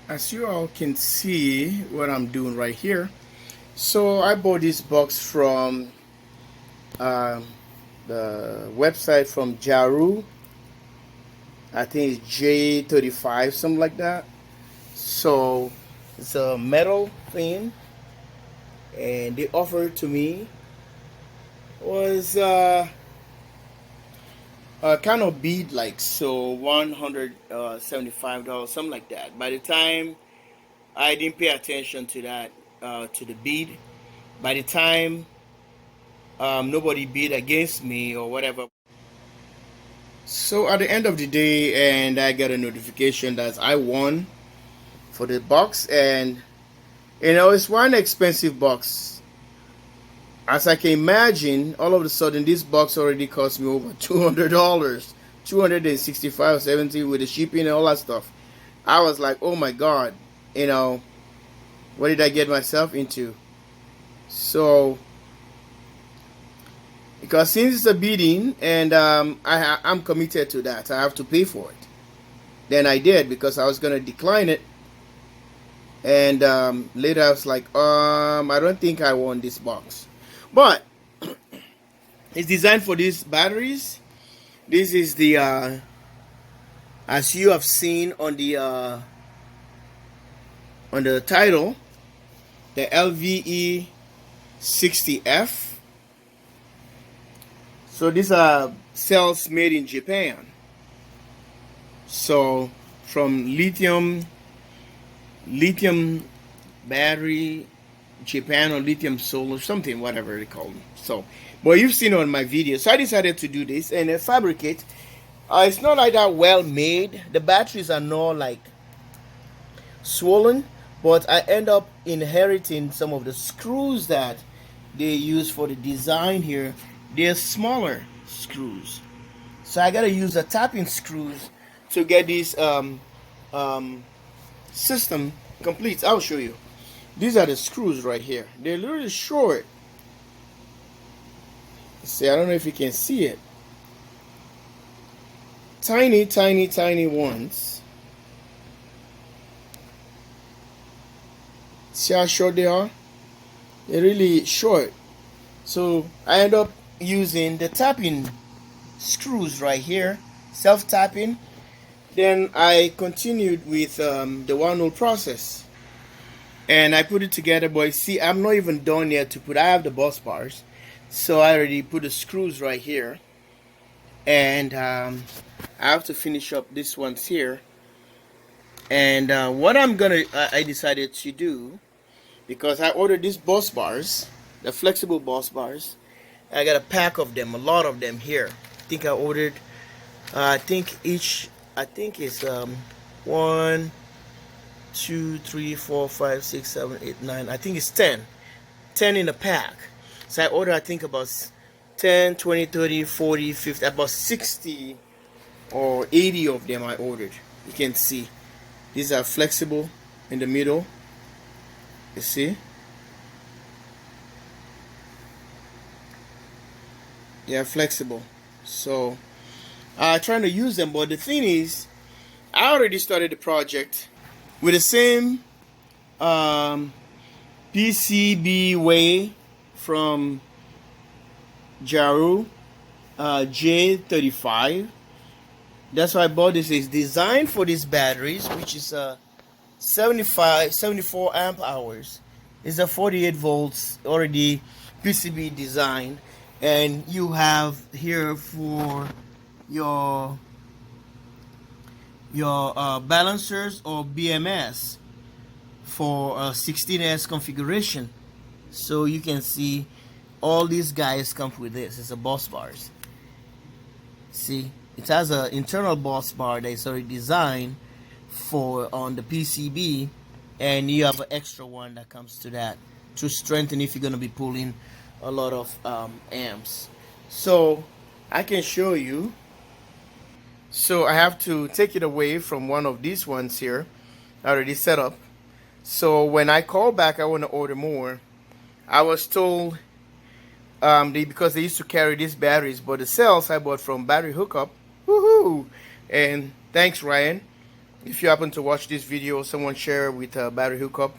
As you all can see what I'm doing right here, so I bought this box from um, the website from Jaru. I think it's J35, something like that. So it's a metal thing, and they offered to me was a kind of bead, like, so $175, something like that. By the time I didn't pay attention to that, to the bead. By the time nobody bid against me or whatever. So at the end of the day, and I got a notification that I won for the box, and it's one expensive box. As I can imagine, all of a sudden this box already cost me over $200, 265 70 with the shipping and all that stuff. I was like, oh my god, what did I get myself into? So because since it's a bidding, and I'm committed to that, I have to pay for it. Then I did, because I was gonna decline it, and later I was like, I don't think I want this box, but it's designed for these batteries. This is the as you have seen on the title, the LVE60F. So these are cells made in Japan. So from lithium battery, Japan, or lithium solar, something, whatever they call them. So, but you've seen on my video. So I decided to do this and fabricate. It's not like that well made. The batteries are not like swollen, but I end up inheriting some of the screws that they use for the design here. They're smaller screws, so I gotta use the tapping screws to get this system complete. I'll show you. These are the screws right here. They're a little short. See, I don't know if you can see it. Tiny, tiny, tiny ones. See how short they are? They're really short. So I end up using the tapping screws right here, self-tapping. Then I continued with the one-hole process, and I put it together. But see, I'm not even done yet to put. I have the bus bars, so I already put the screws right here, and I have to finish up this ones here. And what I decided to do, because I ordered these bus bars, the flexible bus bars. I got a pack of them, a lot of them here. I think I ordered, I think it's 1, 2, 3, 4, 5, 6, 7, 8, 9. I think it's 10 in a pack. So I ordered, I think, about 10, 20, 30, 40, 50, about 60 or 80 of them I ordered. You can see these are flexible in the middle. You see, they are flexible, so trying to use them. But the thing is, I already started the project with the same PCB way from Jaru, J35. That's why I bought this. It's designed for these batteries, which is 74 amp hours. It's a 48 volts already PCB design. And you have here for your balancers or BMS for a 16S configuration. So you can see all these guys come with this. It's a bus bars. See, it has an internal bus bar that is already designed for on the PCB, and you have an extra one that comes to that to strengthen if you're going to be pulling a lot of amps. So I can show you. So I have to take it away from one of these ones here already set up. So when I call back, I want to order more. I was told because they used to carry these batteries, but the cells I bought from Battery Hookup. Woohoo! And thanks, Ryan. If you happen to watch this video, someone share with a battery hookup,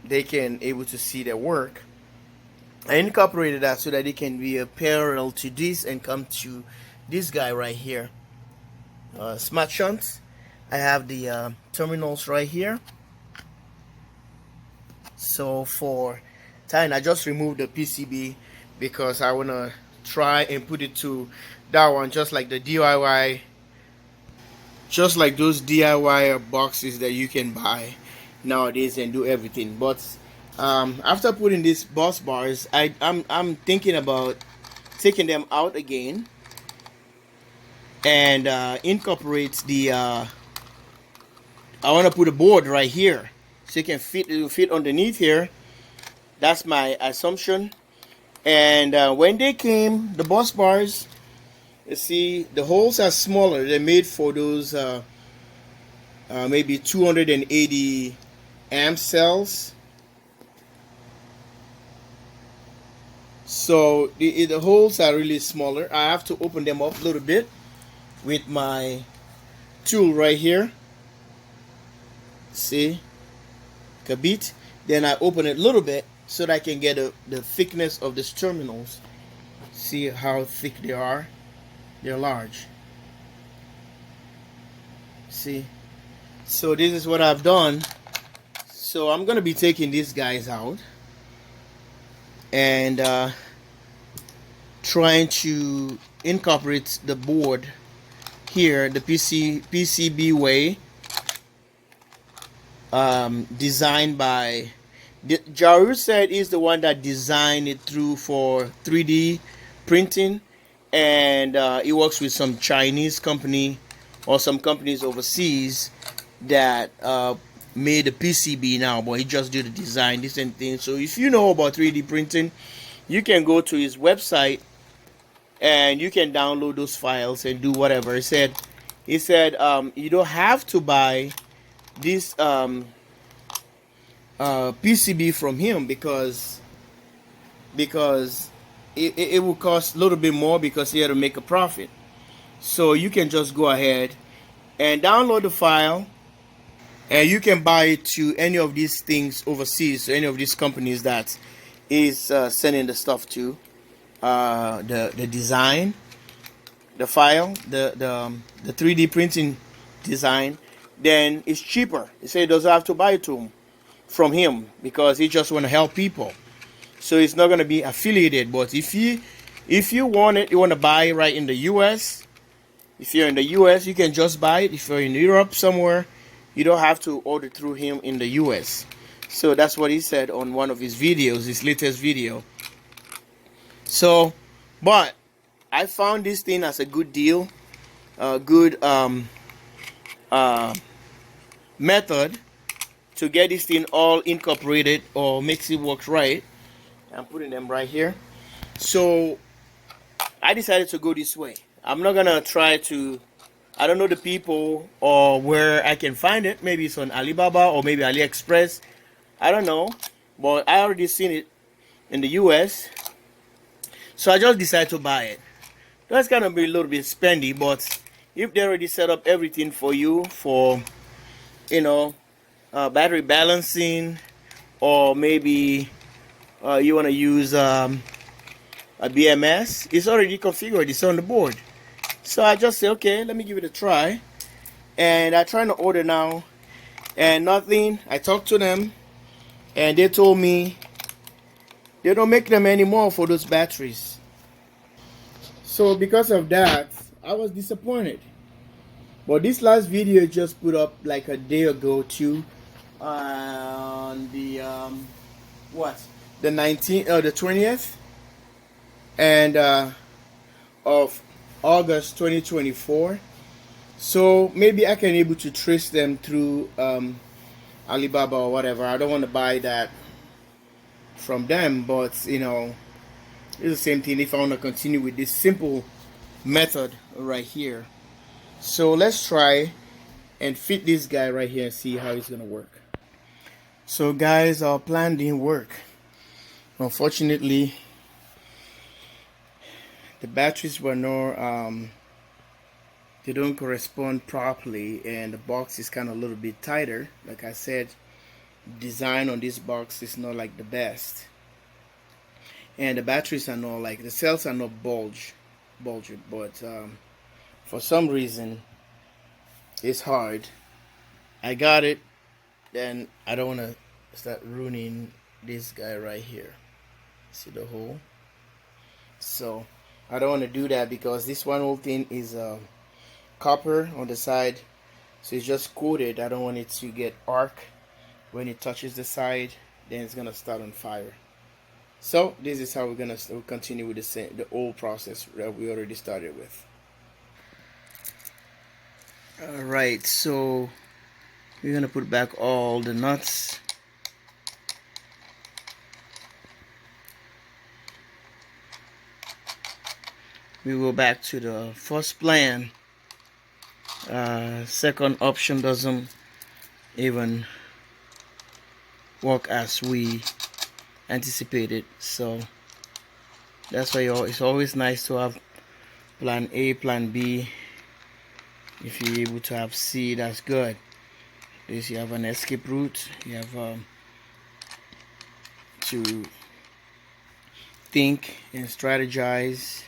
they can able to see their work. I incorporated that so that it can be a parallel to this and come to this guy right here. Smart shunts. I have the terminals right here. So for time, I just removed the PCB because I want to try and put it to that one, just like the DIY, just like those DIY boxes that you can buy nowadays and do everything. But after putting these bus bars, I'm thinking about taking them out again and incorporate the I want to put a board right here so it can fit underneath here. That's my assumption. And when they came, the bus bars, you see the holes are smaller. They're made for those maybe 280 amp cells. So the holes are really smaller. I have to open them up a little bit with my tool right here. See, a bit. Then I open it a little bit so that I can get the thickness of these terminals. See how thick they are. They're large. See, so this is what I've done. So I'm gonna be taking these guys out and trying to incorporate the board here, the PCB way, designed by jwsolarusa is the one that designed it through for 3D printing, and it works with some Chinese company or some companies overseas that made a PCB now, but he just did the design, this and things. So if you know about 3D printing, you can go to his website and you can download those files and do whatever. He said you don't have to buy this PCB from him because it will cost a little bit more because he had to make a profit. So you can just go ahead and download the file, and you can buy it to any of these things overseas, to any of these companies that is sending the stuff to, the design, the file, the 3D printing design. Then it's cheaper. He said he doesn't have to buy it from him because he just want to help people. So it's not going to be affiliated. But if you want it, you want to buy it right in the US. If you're in the US, you can just buy it. If you're in Europe somewhere, you don't have to order through him in the US. So that's what he said on one of his videos, his latest video. So, but I found this thing as a good deal, good method to get this thing all incorporated or makes it work right. I'm putting them right here. So I decided to go this way. I'm not gonna try to, I don't know the people or where I can find it. Maybe it's on Alibaba or maybe AliExpress. I don't know, but I already seen it in the US. So I just decided to buy it. That's gonna be a little bit spendy, but if they already set up everything for you for, you know, battery balancing, or maybe you want to use a BMS, it's already configured, it's on the board. So I just say, okay, let me give it a try. And I try to order now, and nothing. I talked to them, and they told me they don't make them anymore for those batteries. So because of that, I was disappointed. But this last video just put up like a day ago too, on the the 19th or the 20th and of August 2024. So maybe I can able to trace them through Alibaba or whatever. I don't want to buy that from them, but you know, it's the same thing if I want to continue with this simple method right here. So let's try and fit this guy right here and see how it's gonna work. So guys, our plan didn't work. Unfortunately, the batteries were not they don't correspond properly, and the box is kind of a little bit tighter. Like I said, design on this box is not like the best, and the batteries are not like, the cells are not bulgy, but for some reason it's hard. I got it, then I don't want to start ruining this guy right here. See the hole? So I don't want to do that, because this one whole thing is copper on the side, so it's just coated. I don't want it to get arc when it touches the side, then it's gonna start on fire. So this is how we're gonna continue with the old process that we already started with. Alright, so we're gonna put back all the nuts. We go back to the first plan. Second option doesn't even work as we anticipated, so that's why it's always nice to have plan A, plan B. If you're able to have C, that's good. This, you have an escape route, you have to think and strategize.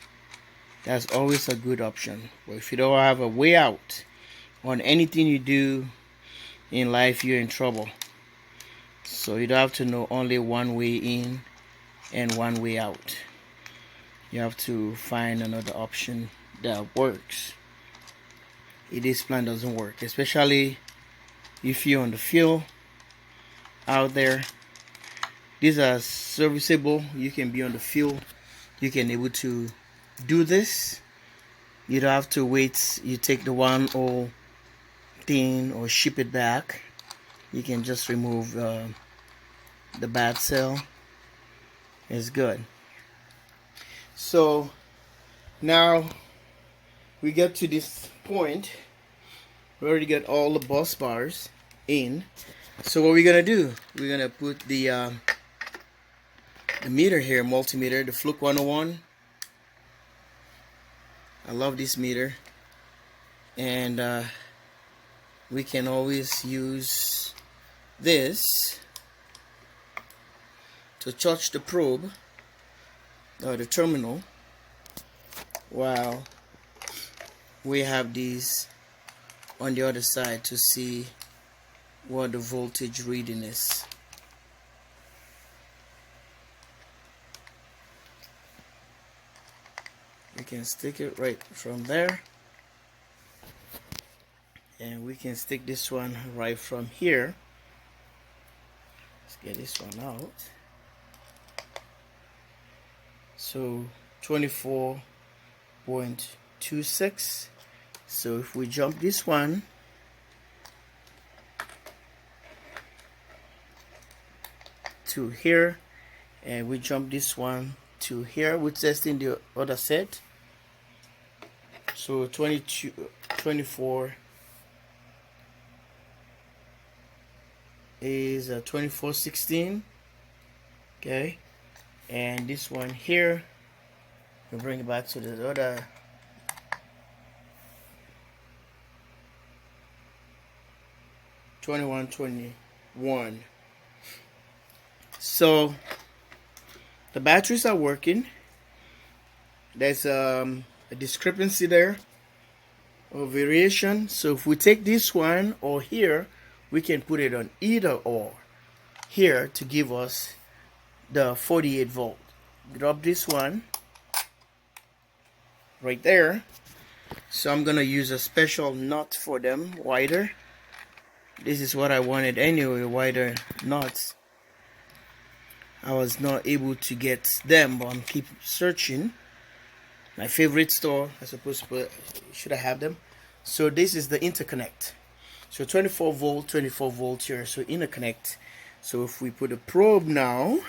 That's always a good option. But if you don't have a way out on anything you do in life, you're in trouble. So you don't have to know only one way in and one way out. You have to find another option that works if this plan doesn't work, especially if you're on the field out there. These are serviceable. You can be on the field, you can able to do this. You don't have to wait, you take the one old thing or ship it back. You can just remove the bad cell. It's good. So now we get to this point. We already got all the bus bars in. So what we're gonna do, we're gonna put the meter here, multimeter, the Fluke 101. I love this meter, and we can always use this to touch the probe or the terminal, while we have these on the other side to see what the voltage reading is. We can stick it right from there, and we can stick this one right from here. Let's get this one out. So 24.26. So if we jump this one, to here, and we jump this one to here, we're testing the other set. So 24 is 2416. Okay, and this one here, we bring it back to the other. $21.21. So the batteries are working. There's a discrepancy there, or variation. So if we take this one or here, we can put it on either or here to give us the 48 volt. Drop this one right there. So I'm gonna use a special nut for them, wider. This is what I wanted anyway, wider nuts. I was not able to get them, but I'm keep searching. My favorite store, I suppose, but should I have them? So this is the interconnect. So 24 volt here. So interconnect. So if we put a probe now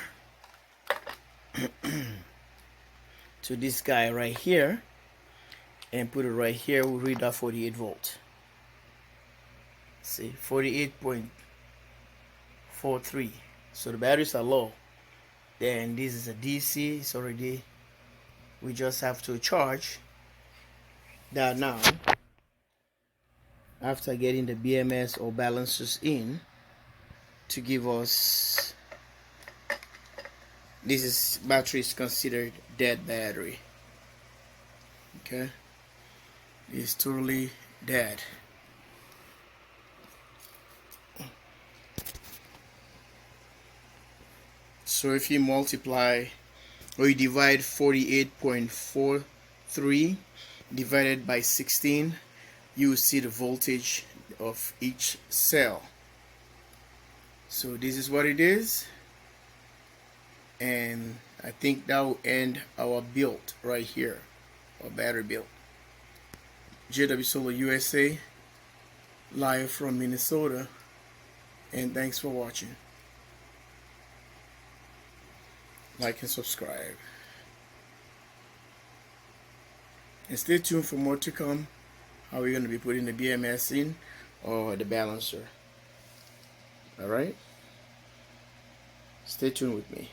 to this guy right here and put it right here, we'll read that 48 volt. See, 48.43. So the batteries are low. Then this is a DC. It's already, we just have to charge that now. after getting the BMS or balancers in to give us, this battery is considered dead battery. Okay, it's totally dead. So if you multiply or you divide 48.43 divided by 16, you will see the voltage of each cell. So this is what it is, and I think that will end our build right here, our battery build. jwsolarusa, live from Minnesota, and thanks for watching. Like and subscribe, and stay tuned for more to come. How we're going to be putting the BMS in or the balancer. Alright, stay tuned with me.